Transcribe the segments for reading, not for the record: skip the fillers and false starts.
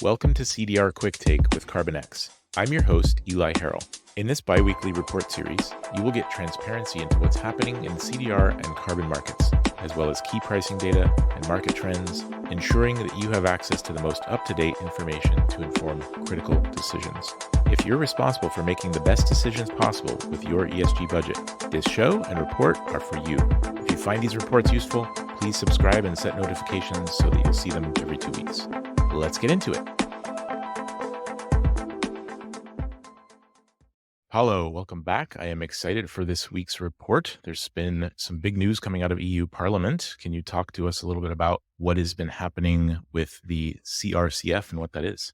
Welcome to CDR Quick Take with CarbonX. I'm your host, Eli Harrell. In this bi-weekly report series, you will get transparency into what's happening in the CDR and carbon markets, as well as key pricing data and market trends, ensuring that you have access to the most up-to-date information to inform critical decisions. If you're responsible for making the best decisions possible with your ESG budget, this show and report are for you. If you find these reports useful, please subscribe and set notifications so that you'll see them every 2 weeks. Let's get into it. Paulo, welcome back. I am excited for this week's report. There's been some big news coming out of EU Parliament. Can you talk to us a little bit about what has been happening with the CRCF and what that is?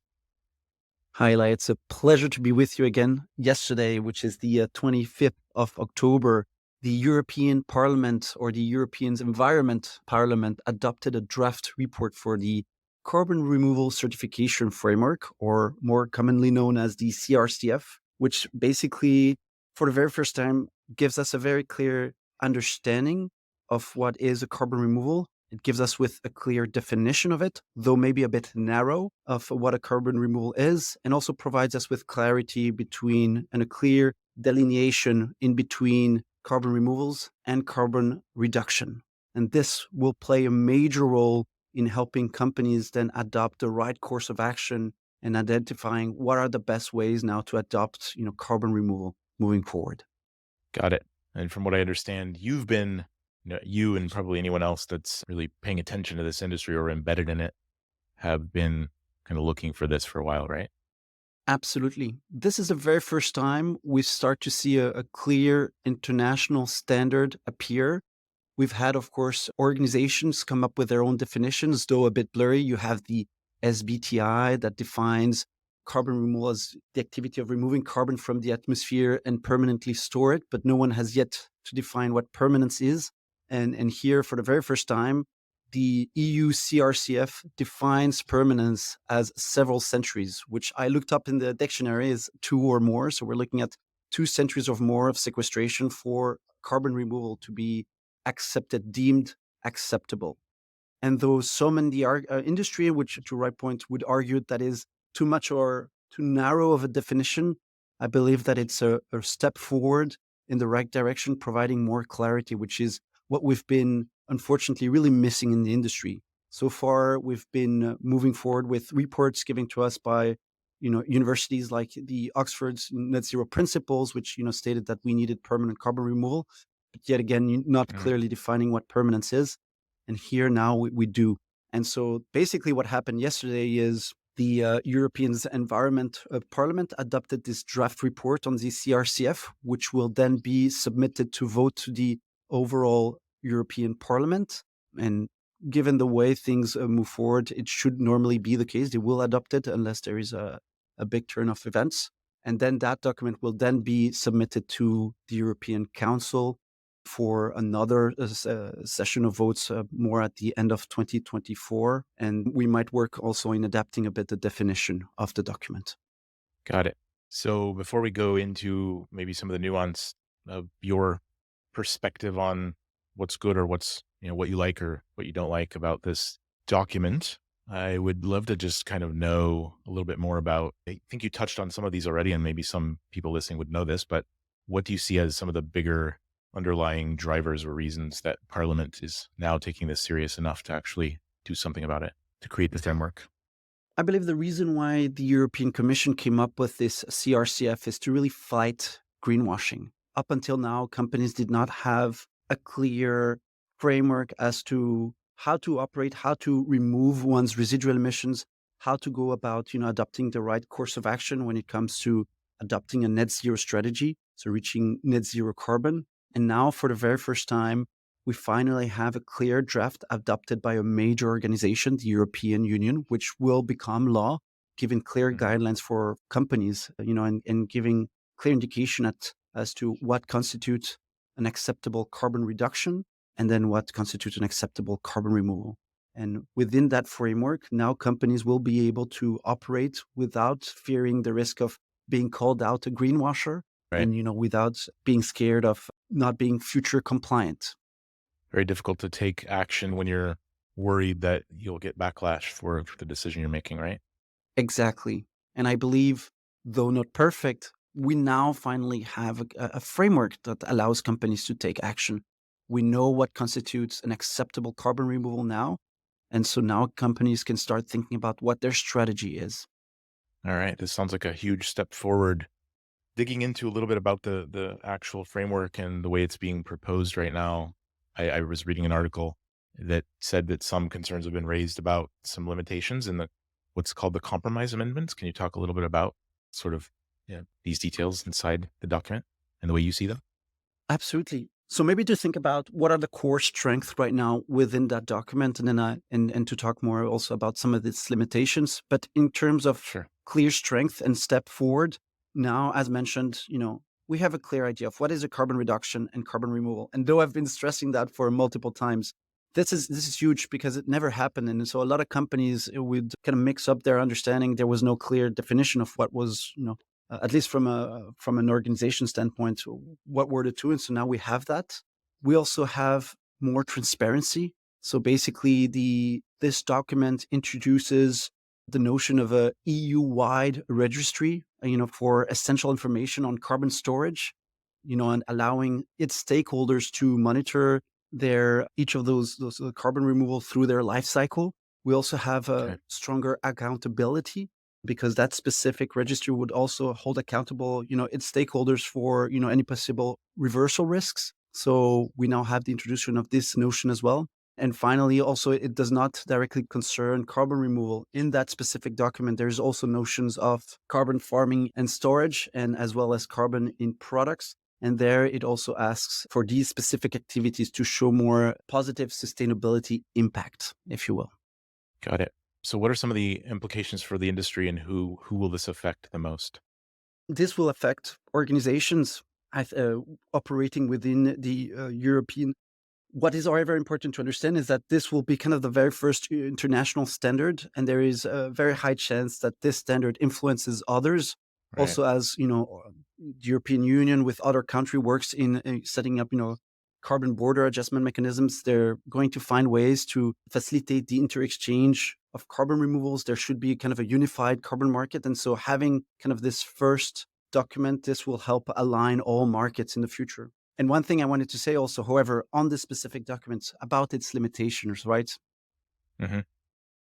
Hi, Eli. It's a pleasure to be with you again. Yesterday, which is the 25th of October, the European Parliament, or the European Environment Parliament, adopted a draft report for the Carbon Removal Certification Framework, or more commonly known as the CRCF, which basically, for the very first time, gives us a very clear understanding of what is a carbon removal. It gives us with a clear definition of it, though maybe a bit narrow, of what a carbon removal is, and also provides us with clarity between and a clear delineation in between carbon removals and carbon reduction. And this will play a major role in helping companies then adopt the right course of action and identifying what are the best ways now to adopt, carbon removal moving forward. Got it. And from what I understand, you've been, you and probably anyone else that's really paying attention to this industry or embedded in it have been kind of looking for this for a while, right? Absolutely. This is the very first time we start to see a clear international standard appear. We've had, of course, organizations come up with their own definitions, though a bit blurry. You have the SBTI that defines carbon removal as the activity of removing carbon from the atmosphere and permanently store it, but no one has yet to define what permanence is. And here, for the very first time, the EU CRCF defines permanence as several centuries, which I looked up in the dictionary is 2 or more. So we're looking at 2 centuries or more of sequestration for carbon removal to be accepted, deemed acceptable. And though some in the industry, which to right point would argue that is too much or too narrow of a definition, I believe that it's a step forward in the right direction, providing more clarity, which is what we've been unfortunately really missing in the industry. So far, we've been moving forward with reports given to us by universities like the Oxford's Net Zero Principles, which stated that we needed permanent carbon removal, but yet again, not clearly defining what permanence is. And here now we do. And so basically what happened yesterday is the European Environment Parliament adopted this draft report on the CRCF, which will then be submitted to vote to the overall European Parliament. And given the way things move forward, it should normally be the case. They will adopt it unless there is a big turn of events. And then that document will then be submitted to the European Council for another session of votes more at the end of 2024. And we might work also in adapting a bit the definition of the document. Got it. So before we go into maybe some of the nuance of your perspective on what's good or what's, what you like or what you don't like about this document, I would love to just kind of know a little bit more about, I think you touched on some of these already, and maybe some people listening would know this, but what do you see as some of the bigger underlying drivers or reasons that Parliament is now taking this serious enough to actually do something about it, to create the framework? I believe the reason why the European Commission came up with this CRCF is to really fight greenwashing. Up until now, companies did not have a clear framework as to how to operate, how to remove one's residual emissions, how to go about, adopting the right course of action when it comes to adopting a net zero strategy, so reaching net zero carbon. And now, for the very first time, we finally have a clear draft adopted by a major organization, the European Union, which will become law, giving clear guidelines for companies, and giving clear indication as to what constitutes an acceptable carbon reduction and then what constitutes an acceptable carbon removal. And within that framework, now companies will be able to operate without fearing the risk of being called out a greenwasher, Right. and without being scared of not being future compliant. Very difficult to take action when you're worried that you'll get backlash for the decision you're making, right? Exactly. And I believe, though not perfect, we now finally have a framework that allows companies to take action. We know what constitutes an acceptable carbon removal now. And so now companies can start thinking about what their strategy is. All right. This sounds like a huge step forward. Digging into a little bit about the actual framework and the way it's being proposed right now, I was reading an article that said that some concerns have been raised about some limitations in the what's called the compromise amendments. Can you talk a little bit about sort of these details inside the document and the way you see them? Absolutely. So maybe to think about what are the core strengths right now within that document, and then and to talk more also about some of its limitations. But in terms of Sure. clear strength and step forward, now as mentioned, we have a clear idea of what is a carbon reduction and carbon removal. And though I've been stressing that for multiple times, this is huge because it never happened, and so a lot of companies would kind of mix up their understanding. There was no clear definition of what was, at least from an organization standpoint, what were the two? And so now we have that. We also have more transparency. So basically, the this document introduces the notion of a EU-wide registry, for essential information on carbon storage, and allowing its stakeholders to monitor their each of those carbon removal through their life cycle. We also have a Okay. stronger accountability because that specific registry would also hold accountable, its stakeholders for, any possible reversal risks. So we now have the introduction of this notion as well. And finally, also, it does not directly concern carbon removal. In that specific document, there's also notions of carbon farming and storage, and as well as carbon in products. And there it also asks for these specific activities to show more positive sustainability impact, if you will. Got it. So what are some of the implications for the industry and who will this affect the most? This will affect organizations operating within the European. What is, however, important to understand is that this will be kind of the very first international standard, and there is a very high chance that this standard influences others. Right. Also, as the European Union with other country works in setting up, carbon border adjustment mechanisms, they're going to find ways to facilitate the inter-exchange of carbon removals. There should be kind of a unified carbon market, and so having kind of this first document, this will help align all markets in the future. And one thing I wanted to say also, however, on this specific document about its limitations, right? Hmm.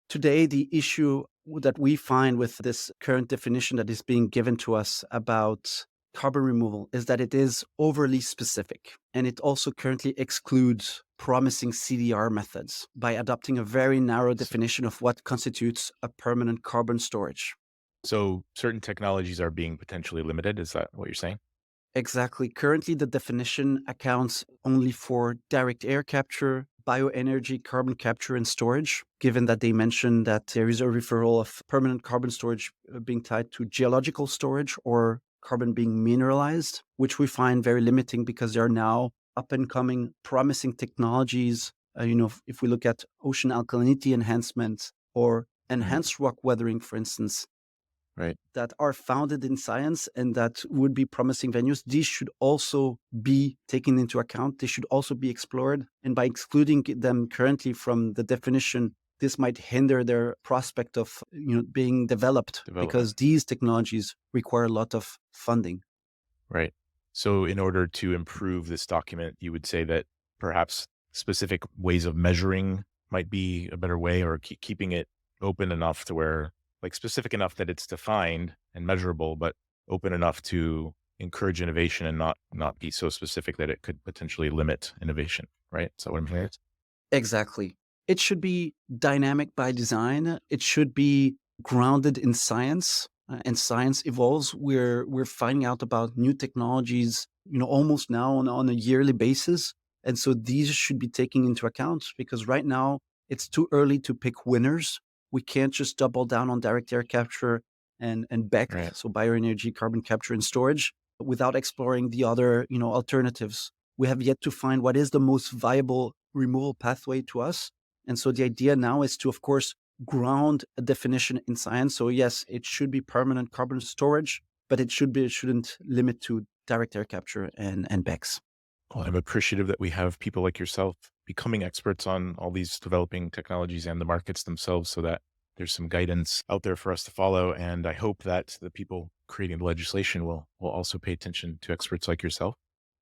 Today, the issue that we find with this current definition that is being given to us about carbon removal is that it is overly specific. And it also currently excludes promising CDR methods by adopting a very narrow definition of what constitutes a permanent carbon storage. So certain technologies are being potentially limited. Is that what you're saying? Exactly. Currently, the definition accounts only for direct air capture, bioenergy, carbon capture, and storage, given that they mention that there is a referral of permanent carbon storage being tied to geological storage or carbon being mineralized, which we find very limiting because there are now up and coming promising technologies. If we look at ocean alkalinity enhancement or Right. enhanced rock weathering, for instance, Right. that are founded in science and that would be promising venues, these should also be taken into account. They should also be explored. And by excluding them currently from the definition, this might hinder their prospect of being developed Development. because these technologies require a lot of funding. Right. So in order to improve this document, you would say that perhaps specific ways of measuring might be a better way, or keeping it open enough to where, like, specific enough that it's defined and measurable, but open enough to encourage innovation and not be so specific that it could potentially limit innovation. Right. So what I'm saying? Exactly. It should be dynamic by design. It should be grounded in science, and science evolves. We're finding out about new technologies, almost now on a yearly basis, and so these should be taken into account because right now it's too early to pick winners. We can't just double down on direct air capture and BECT, Right. so bioenergy, carbon capture and storage, without exploring the other alternatives. We have yet to find what is the most viable removal pathway to us. And so the idea now is to, of course, ground a definition in science. So yes, it should be permanent carbon storage, but it shouldn't limit to direct air capture and BECS. Well, I'm appreciative that we have people like yourself becoming experts on all these developing technologies and the markets themselves so that there's some guidance out there for us to follow. And I hope that the people creating the legislation will also pay attention to experts like yourself.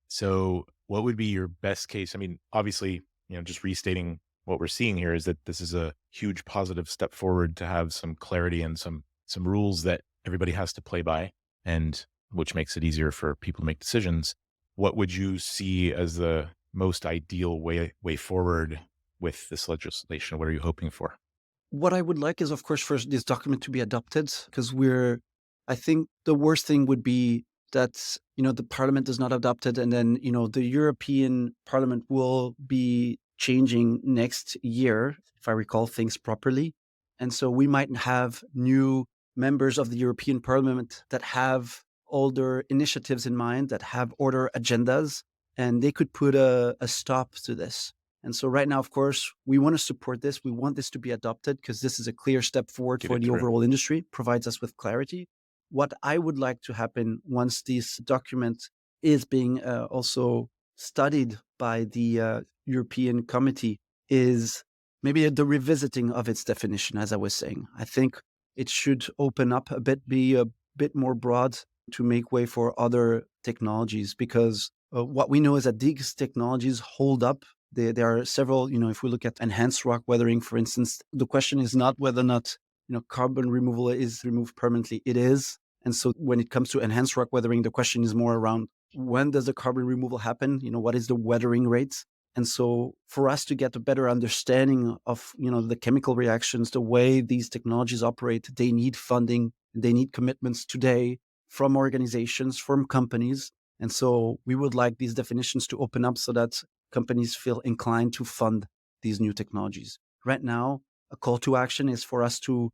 So what would be your best case? I mean, obviously, just restating what we're seeing here is that this is a huge positive step forward to have some clarity and some rules that everybody has to play by, and which makes it easier for people to make decisions. What would you see as the most ideal way forward with this legislation? What are you hoping for? What I would like is, of course, first this document to be adopted, because I think the worst thing would be that, the parliament is not adopted, and then, the European Parliament will be changing next year, if I recall things properly. And so we might have new members of the European Parliament that have older initiatives in mind, that have older agendas, and they could put a stop to this. And so right now, of course, we want to support this. We want this to be adopted because this is a clear step forward Get for it the through. overall industry, provides us with clarity. What I would like to happen once this document is being also studied by the European Committee is maybe the revisiting of its definition, as I was saying. I think it should open up a bit, be a bit more broad to make way for other technologies, because what we know is that these technologies hold up. There are several, if we look at enhanced rock weathering, for instance, the question is not whether or not, carbon removal is removed permanently. It is. And so when it comes to enhanced rock weathering, the question is more around when does the carbon removal happen? What is the weathering rate? And so for us to get a better understanding of, the chemical reactions, the way these technologies operate, they need funding, they need commitments today from organizations, from companies. And so we would like these definitions to open up so that companies feel inclined to fund these new technologies. Right now, a call to action is for us to,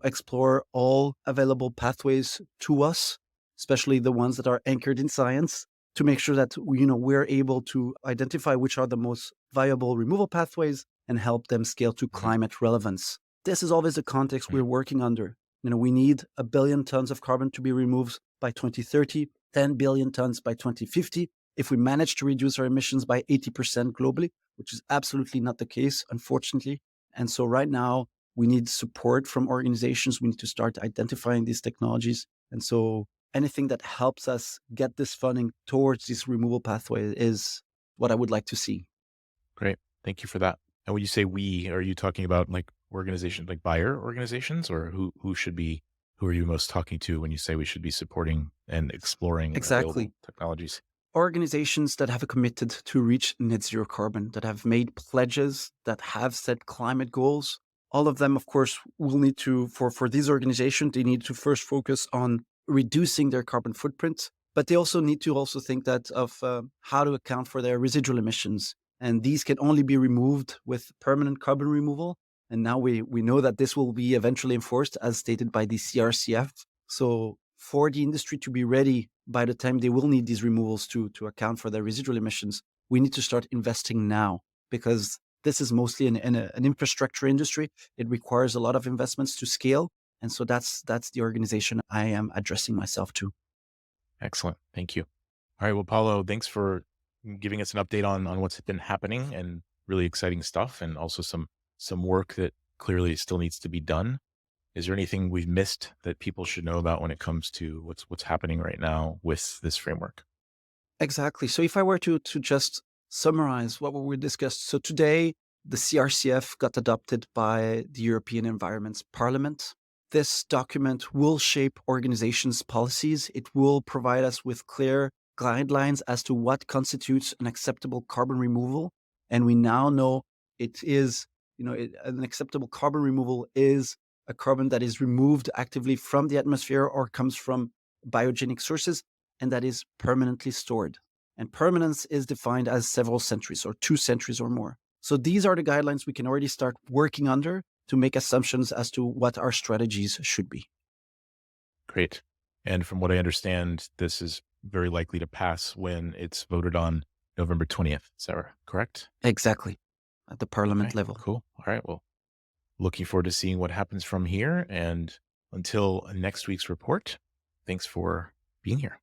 explore all available pathways to us, especially the ones that are anchored in science, to make sure that, we're able to identify which are the most viable removal pathways and help them scale to Mhm. climate relevance. This is always the context we're Mhm. working under. We need 1 billion tons of carbon to be removed by 2030, 10 billion tons by 2050. If we manage to reduce our emissions by 80% globally, which is absolutely not the case, unfortunately. And so right now, we need support from organizations. We need to start identifying these technologies. And so anything that helps us get this funding towards this removal pathway is what I would like to see. Great. Thank you for that. And when you say we, are you talking about like organizations, like buyer organizations, or who are you most talking to when you say we should be supporting and exploring available Exactly. technologies? Organizations that have committed to reach net zero carbon, that have made pledges, that have set climate goals, all of them, of course, will need to, for these organizations, they need to first focus on reducing their carbon footprint, but they also need to also think that of how to account for their residual emissions. And these can only be removed with permanent carbon removal. And now we know that this will be eventually enforced as stated by the CRCF. So for the industry to be ready by the time they will need these removals to account for their residual emissions, we need to start investing now, because this is mostly an infrastructure industry. It requires a lot of investments to scale. And so that's the organization I am addressing myself to. Excellent. Thank you. All right. Well, Paulo, thanks for giving us an update on what's been happening and really exciting stuff, and also some work that clearly still needs to be done. Is there anything we've missed that people should know about when it comes to what's happening right now with this framework? Exactly. So if I were to just summarize what we discussed. So today, the CRCF got adopted by the European Environment Parliament. This document will shape organizations' policies. It will provide us with clear guidelines as to what constitutes an acceptable carbon removal. And we now know it is, an acceptable carbon removal is a carbon that is removed actively from the atmosphere or comes from biogenic sources, and that is permanently stored. And permanence is defined as several centuries or 2 centuries or more. So these are the guidelines we can already start working under to make assumptions as to what our strategies should be. Great. And from what I understand, this is very likely to pass when it's voted on November 20th. Is that correct? Exactly. At the parliament Okay, level. cool. All right. Well, looking forward to seeing what happens from here. And until next week's report, thanks for being here.